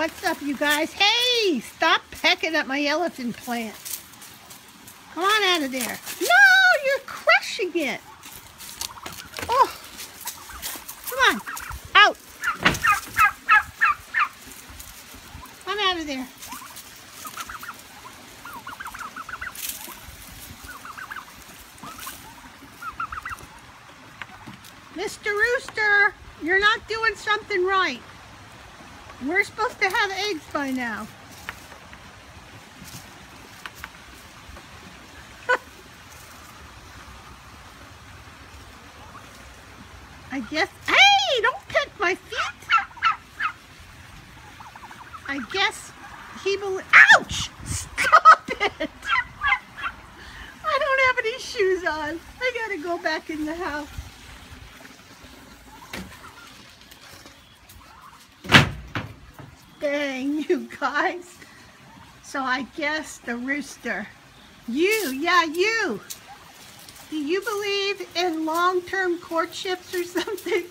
What's up, you guys? Hey, stop pecking at my elephant plant. Come on out of there. No, you're crushing it. Oh, come on, out. Come out of there. Mr. Rooster, you're not doing something right. We're supposed to have eggs by now. I guess, hey, don't peck my feet. I guess he ouch, stop it. I don't have any shoes on. I gotta go back in the house. Dang, you guys. So I guess the rooster. You. Do you believe in long-term courtships or something?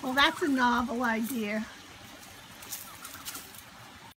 Well, that's a novel idea.